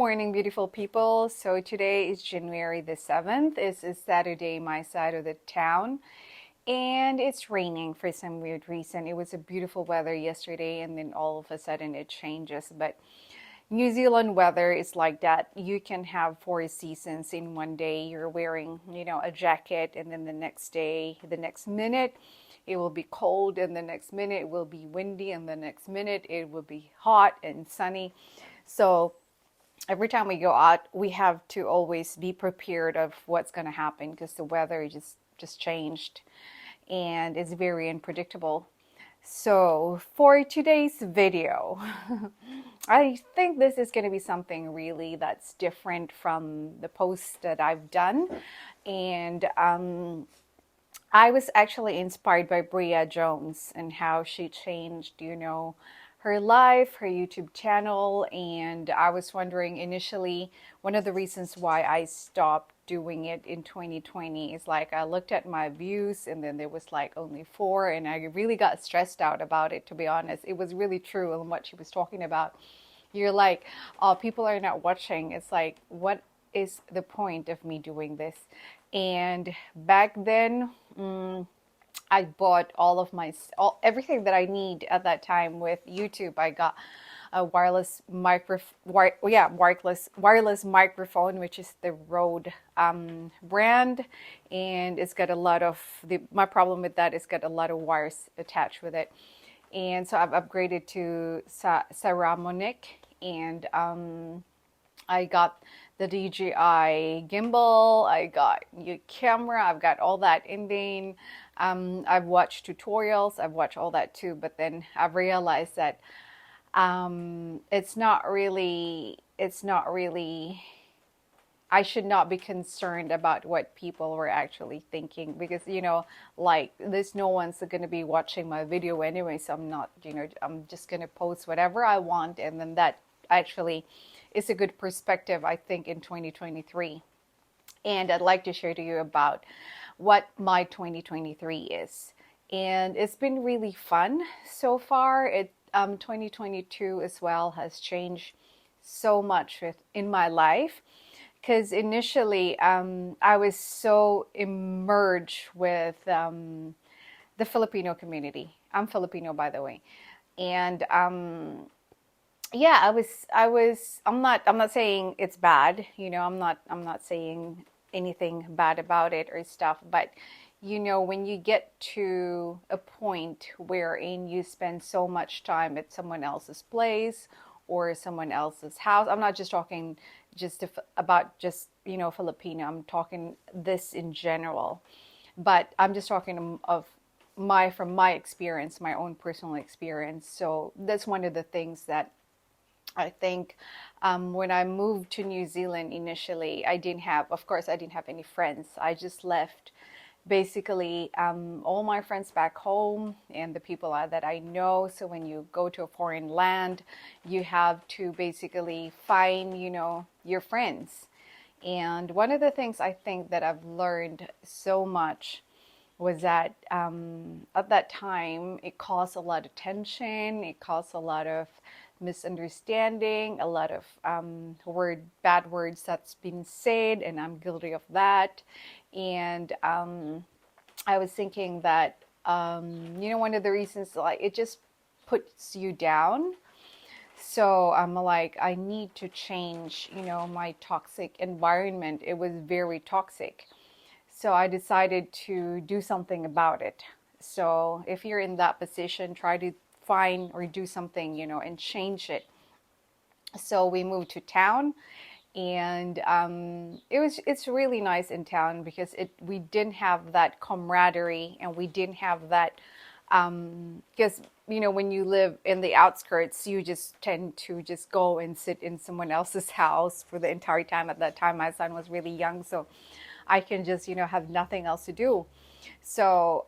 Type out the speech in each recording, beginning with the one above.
morning, beautiful people. So today is January the 7th. It's a Saturday, my side of the town. And it's raining for some weird reason. It was a beautiful weather yesterday, and then all of a sudden it changes. But New Zealand weather is like that. You can have four seasons in one day. You're wearing, a jacket, and then the next day, the next minute, it will be cold, and the next minute it will be windy, and the next minute it will be hot and sunny. So every time we go out, we have to always be prepared of what's going to happen because the weather just changed and it's very unpredictable. So for today's video, I think this is going to be something really that's different from the posts that I've done. And I was actually inspired by Bria Jones and how she changed, her life, her YouTube channel. And I was wondering initially, one of the reasons why I stopped doing it in 2020 is like I looked at my views and then there was like only 4, and I really got stressed out about it, to be honest. It was really true in what she was talking about. You're like, oh, people are not watching. It's like, what is the point of me doing this? And back then, I bought everything that I need at that time with YouTube. I got a wireless microphone, which is the Rode brand, and it's got a lot of my problem with that is got a lot of wires attached with it, and so I've upgraded to Saramonic, and I got the DJI gimbal, I got your camera, I've got all that in there. I've watched tutorials, I've watched all that too, but then I've realized that it's not really, I should not be concerned about what people were actually thinking, because, like there's no one's going to be watching my video anyway. So I'm not, I'm just going to post whatever I want. And then that actually is a good perspective, I think, in 2023. And I'd like to share to you about what my 2023 is. And it's been really fun so far. 2022 as well has changed so much in my life, because initially I was so immersed with the Filipino community. I'm Filipino, by the way. And yeah, I'm not saying it's bad, I'm not saying anything bad about it or stuff, but when you get to a point wherein you spend so much time at someone else's place or someone else's house, I'm not just talking about Filipino, I'm talking this in general, but I'm just talking from my experience, my own personal experience. So that's one of the things that I think when I moved to New Zealand initially, I didn't have any friends. I just left basically all my friends back home and the people that I know. So when you go to a foreign land, you have to basically find, your friends. And one of the things I think that I've learned so much was that at that time, it caused a lot of tension. It caused a lot of misunderstanding, a lot of bad words that's been said, and I'm guilty of that. And I was thinking that one of the reasons, like, it just puts you down. So I'm like, I need to change my toxic environment. It was very toxic, so I decided to do something about it. So if you're in that position, try to find or do something, and change it. So we moved to town, and it's really nice in town because we didn't have that camaraderie, and we didn't have that because when you live in the outskirts, you just tend to just go and sit in someone else's house for the entire time. At that time, my son was really young, so I can just have nothing else to do. So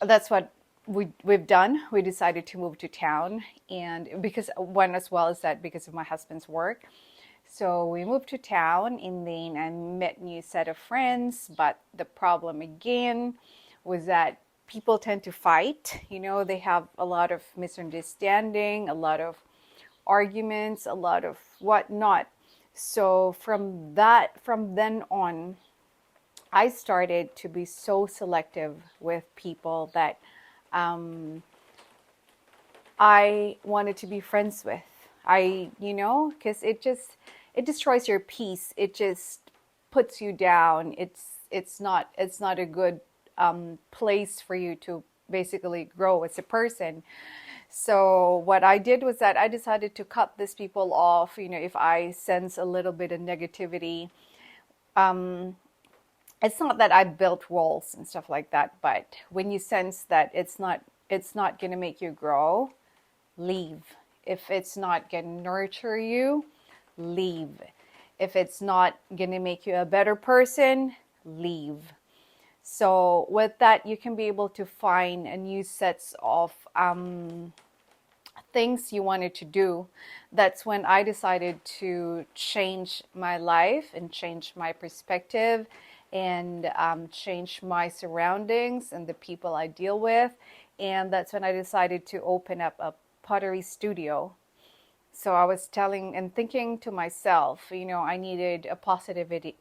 that's what we've done. We decided to move to town, and because one as well is that because of my husband's work. So we moved to town, and then I met new set of friends. But the problem again was that people tend to fight. They have a lot of misunderstanding, a lot of arguments, a lot of whatnot. So from then on, I started to be so selective with people that I wanted to be friends with. Because it destroys your peace. It just puts you down. It's not a good place for you to basically grow as a person. So what I did was that I decided to cut these people off. If I sense a little bit of negativity, it's not that I built walls and stuff like that, but when you sense that it's not going to make you grow, leave. If it's not going to nurture you, leave. If it's not going to make you a better person, leave. So with that, you can be able to find a new sets of things you wanted to do. That's when I decided to change my life and change my perspective and change my surroundings and the people I deal with. And that's when I decided to open up a pottery studio. So I was telling and thinking to myself, I needed a positivity.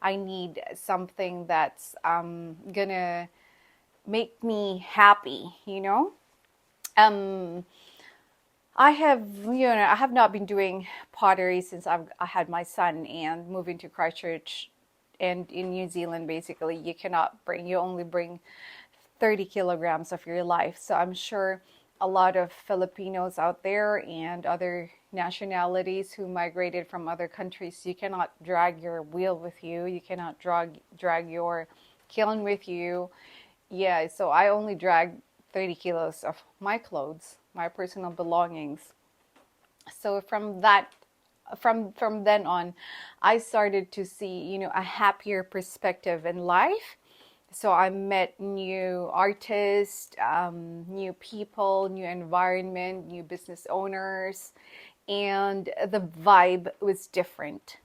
I need something that's gonna make me happy. Um, I have not been doing pottery since I had my son and moving to Christchurch, and in New Zealand, basically, you only bring 30 kilograms of your life. So I'm sure a lot of Filipinos out there and other nationalities who migrated from other countries, you cannot drag your wheel with you. You cannot drag your kiln with you. Yeah, so I only drag 30 kilos of my clothes, my personal belongings. So from then on, I started to see, a happier perspective in life. So I met new artists, new people, new environment, new business owners, and the vibe was different.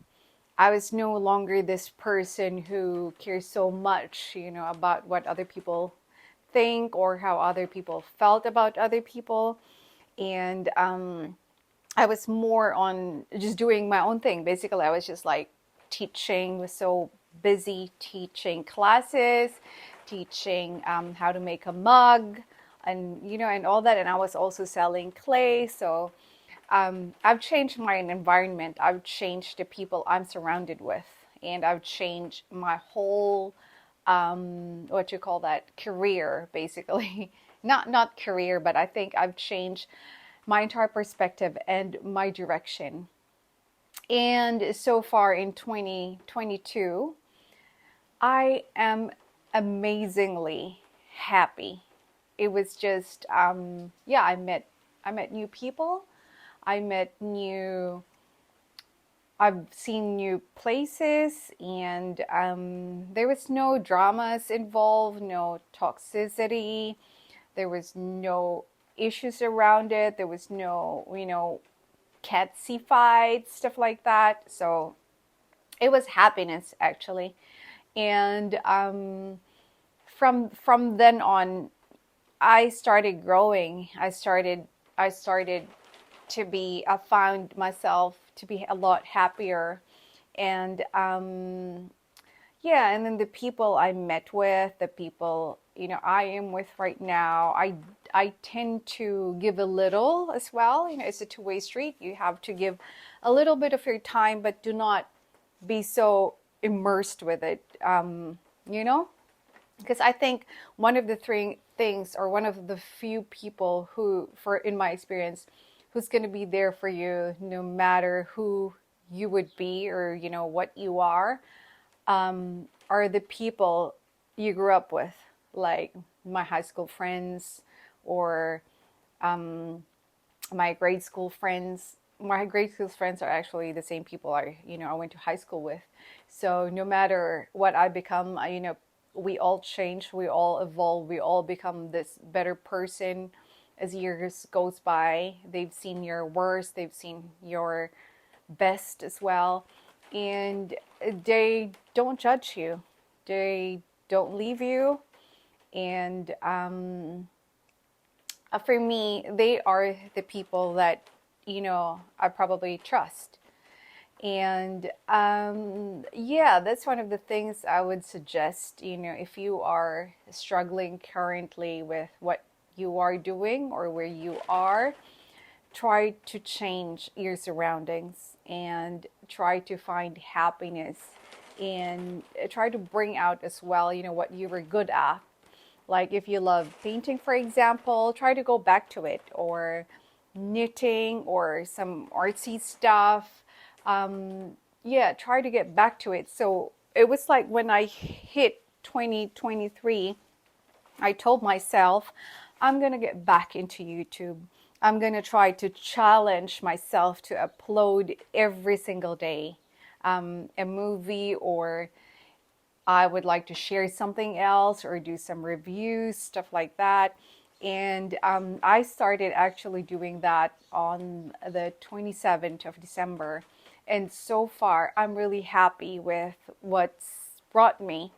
I was no longer this person who cares so much, about what other people think or how other people felt about other people. And I was more on just doing my own thing. Basically, I was just like teaching, was so busy teaching classes, teaching how to make a mug and all that. And I was also selling clay. So I've changed my environment. I've changed the people I'm surrounded with. And I've changed my whole, what you call that, career, basically. Not career, but I think I've changed my entire perspective and my direction. And so far in 2022, I am amazingly happy. It was just, yeah, I met new people. I met new, I've seen new places, and there was no dramas involved, no toxicity. There was no issues around it. There was no, catsy fights, stuff like that. So it was happiness actually. And from then on, I started growing. I started to be. I found myself to be a lot happier, and yeah. And then the people I met with, the people I am with right now, I tend to give a little as well. It's a two-way street. You have to give a little bit of your time, but do not be so immersed with it. You know, because I think one of the three things, or one of the few people who, for in my experience, who's going to be there for you no matter who you would be, or what you are the people you grew up with, like my high school friends, or my grade school friends. My grade school friends are actually the same people I went to high school with. So no matter what I become, we all change, we all evolve, we all become this better person as years goes by. They've seen your worst, they've seen your best as well, and they don't judge you, they don't leave you. And For me, they are the people that, I probably trust. And yeah, that's one of the things I would suggest. If you are struggling currently with what you are doing or where you are, try to change your surroundings and try to find happiness, and try to bring out as well, what you were good at. Like if you love painting, for example, try to go back to it, or knitting or some artsy stuff. Yeah, try to get back to it. So it was like when I hit 2023, I told myself, I'm going to get back into YouTube. I'm going to try to challenge myself to upload every single day a movie, or I would like to share something else or do some reviews, stuff like that. And I started actually doing that on the 27th of December. And so far, I'm really happy with what's brought me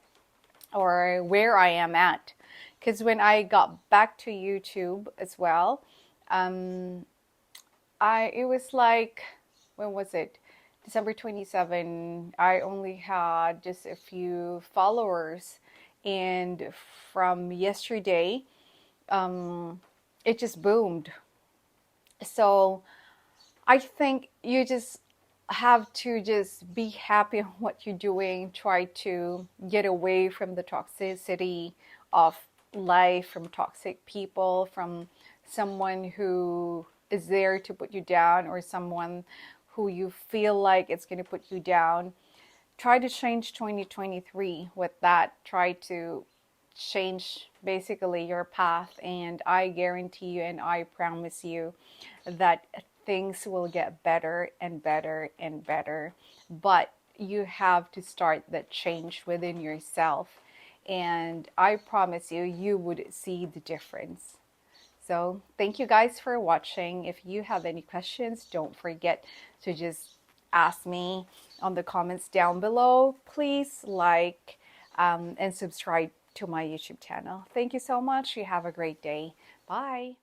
or where I am at. Because when I got back to YouTube as well, um, it was like, when was it? December 27. I only had just a few followers, and from yesterday, it just boomed. So I think you just have to just be happy on what you're doing. Try to get away from the toxicity of life, from toxic people, from someone who is there to put you down, or someone who you feel like it's going to put you down. Try to change 2023 with that. Try to change basically your path, and I guarantee you and I promise you that things will get better and better and better. But you have to start that change within yourself, and I promise you, you would see the difference. So thank you guys for watching. If you have any questions, don't forget to just ask me on the comments down below. Please like and subscribe to my YouTube channel. Thank you so much. You have a great day. Bye.